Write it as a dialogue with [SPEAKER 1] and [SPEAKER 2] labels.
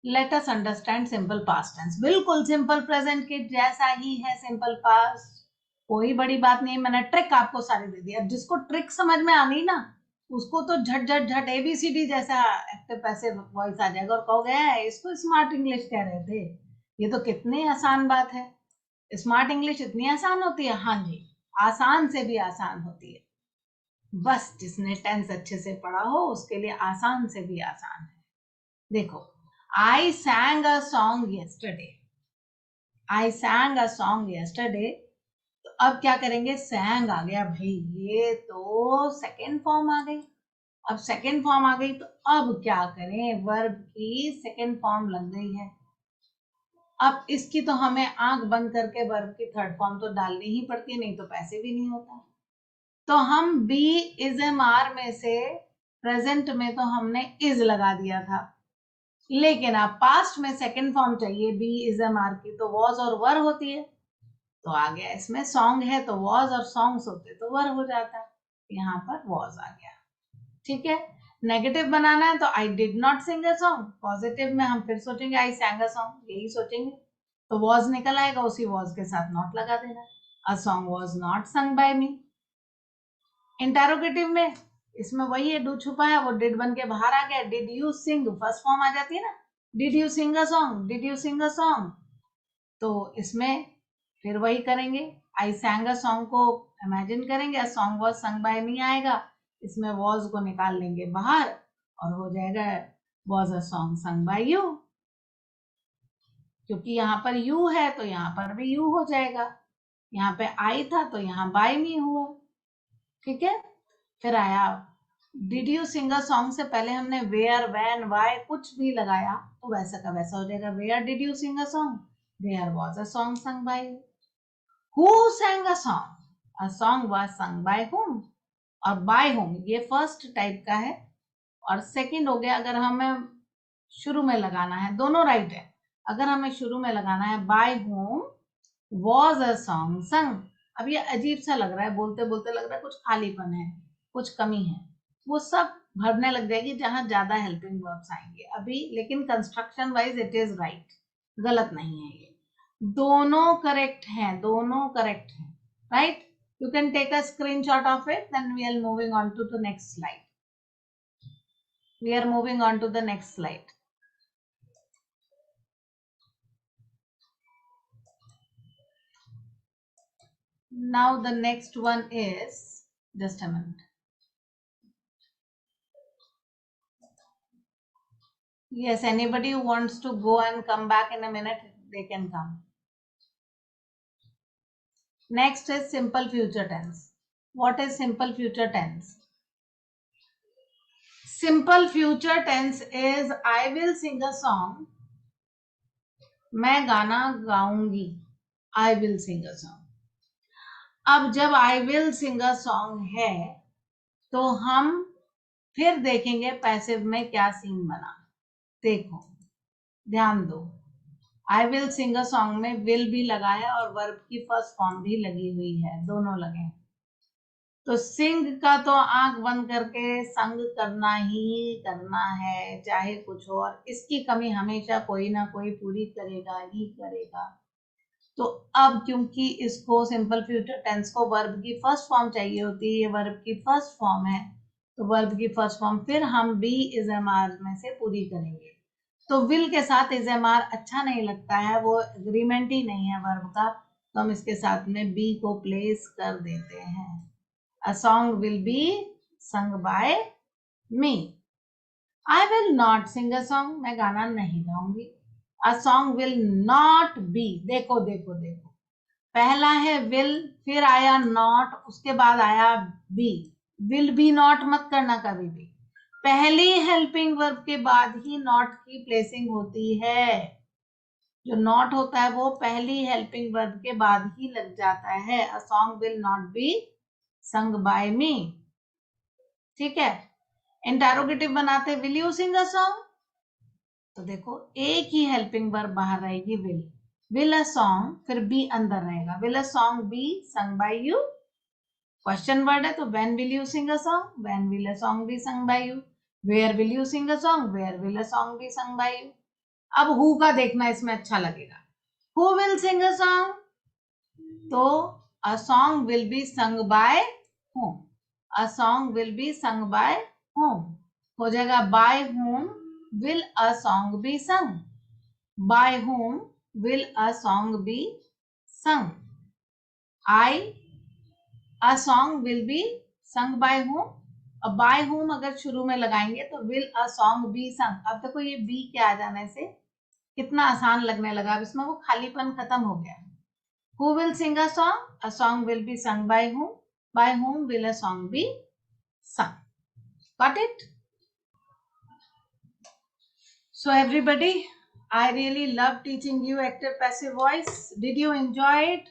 [SPEAKER 1] Late us understand simple past tense. बिल्कुल simple present के जैसा ही है सिंपल पास्ट, कोई बड़ी बात नहीं। मैंने ट्रिक आपको सारी दे दी। अब जिसको ट्रिक समझ में आ गई ना, उसको तो झट झट झट एबीसीडी जैसा एक्टिव पैसिव वॉइस आ जाएगा और कहोगे इसको स्मार्ट इंग्लिश कह रहे थे। ये तो कितनी आसान बात है। स्मार्ट इंग्लिश इतनी आसान होती है? हाँ जी, आसान से भी आसान होती है। बस जिसने टेंस अच्छे से पढ़ा हो उसके लिए आसान से भी आसान है। देखो, I sang a song yesterday. I sang a song yesterday. तो अब क्या करेंगे? sang आ गया भाई, ये तो सेकेंड फॉर्म आ गई। अब सेकेंड फॉर्म आ गई तो अब क्या करें? वर्ब की सेकेंड फॉर्म लग गई है। अब इसकी तो हमें आंख बंद करके वर्ब की थर्ड फॉर्म तो डालनी ही पड़ती है, नहीं तो पैसे भी नहीं होता। तो हम बी इज एम आर में से प्रेजेंट में तो हमने इज लगा दिया था, लेकिन अब पास्ट में सेकंड फॉर्म चाहिए बी इज एम आर की, तो वॉज और वर होती है। तो आ गया, इसमें सॉन्ग है तो वॉज और सॉन्ग्स होते तो वर हो जाता। यहाँ पर वॉज आ गया। ठीक है। नेगेटिव बनाना है तो I did not sing a song. Positive में हम फिर सोचेंगे आई सैंग अ सॉन्ग, यही सोचेंगे। तो वॉज निकल आएगा, उसी वॉज के साथ नॉट लगा देना। अ सॉन्ग वॉज नॉट संग बाय मी। इंटेरोगेटिव में इसमें वही है, डू छुपा है, वो डिड बन के बाहर आ गया। Did you sing first form आ जाती है ना, did you sing a song, did you sing a song. तो इसमें फिर वही करेंगे, आई सैंग अ सॉन्ग को इमेजिन करेंगे, a song was sung by me आएगा, इसमें वॉज को निकाल लेंगे बाहर और हो जाएगा was a song sung by you. क्योंकि यहाँ पर यू है तो यहाँ पर भी यू हो जाएगा, यहाँ पे आई था तो यहाँ बाय मी हुआ। ठीक है। फिर आया did you sing a song से पहले हमने वेयर वैन वाई कुछ भी लगाया तो वैसा का वैसा हो जाएगा, where did you sing a song, where was a song sung by you. Who sang a song, a song was sung by whom। और by whom ये फर्स्ट टाइप का है, और सेकंड हो गया अगर हमें शुरू में लगाना है, दोनों राइट है। अगर हमें शुरू में लगाना है by whom was a song sung। अब ये अजीब सा लग रहा है, बोलते बोलते लग रहा है कुछ खालीपन है, कुछ कमी है, वो सब भरने लग जाएगी जहां ज्यादा हेल्पिंग वर्ब्स आएंगे अभी। लेकिन construction wise it is right, गलत नहीं है ये, दोनों करेक्ट हैं, दोनों करेक्ट हैं। Right, you can take a screenshot of it, then we are moving on to the next slide। we are moving on to the next slide। now the next one is, just a minute, yes, anybody who wants to go and come back in a minute, they can come। next is simple future tense। what is simple future tense? simple future tense is I will sing a song, मैं गाना गाऊंगी, I will sing a song। अब जब I will sing a song है तो हम फिर देखेंगे passive में क्या सीन बना। देखो, ध्यान दो, I will sing a song में विल भी लगा है और वर्ब की फर्स्ट फॉर्म भी लगी हुई है, दोनों लगे। तो सिंग का तो आंख बंद करके संग करना ही करना है, चाहे कुछ हो, और इसकी कमी हमेशा कोई ना कोई पूरी करेगा ही करेगा। तो अब क्योंकि इसको सिंपल फ्यूचर टेंस को वर्ब की फर्स्ट फॉर्म चाहिए होती है, ये वर्ब की फर्स्ट फॉर्म है, तो वर्ब की फर्स्ट फॉर्म फिर हम बी इज एम आर में से पूरी करेंगे। तो विल के साथ इज एम आर अच्छा नहीं लगता है, वो एग्रीमेंट ही नहीं है वर्ब का, तो हम इसके साथ में बी को प्लेस कर देते हैं। A song will be sung by me. I will not sing a song, मैं गाना नहीं गाऊंगी। A song will not be, देखो देखो देखो, पहला है विल, फिर आया नॉट, उसके बाद आया बी। विल बी नॉट मत करना कभी भी, पहली हेल्पिंग वर्ब के बाद ही नॉट की प्लेसिंग होती है। जो नॉट होता है वो पहली हेल्पिंग वर्ब के बाद ही लग जाता है। A song will not be sung by me. ठीक है। इंटेरोगेटिव बनाते will you sing a song, तो देखो एक ही हेल्पिंग वर्ब बाहर रहेगी विल अ सॉन्ग, फिर बी अंदर रहेगा, will a song be sung by you. Question word है तो when will you sing a song, when will a song be sung by you. Where will you sing a song, where will a song be sung by you. अब who का देखना इसमें अच्छा लगेगा. Who will sing a song? तो a song will be sung by whom. A song will be sung by whom. हो जाएगा by whom will a song be sung. By whom will a song be sung? A song will be sung by whom. अब by whom अगर शुरू में लगाएंगे तो will a song be sung. अब देखो ये be के आ जाने से कितना आसान लगने लगा. अब इसमें वो खालीपन खत्म हो गया. Who will sing a song? A song will be sung by whom? By whom will a song be sung? Got it? So everybody, I really love teaching you active passive voice. Did you enjoy it?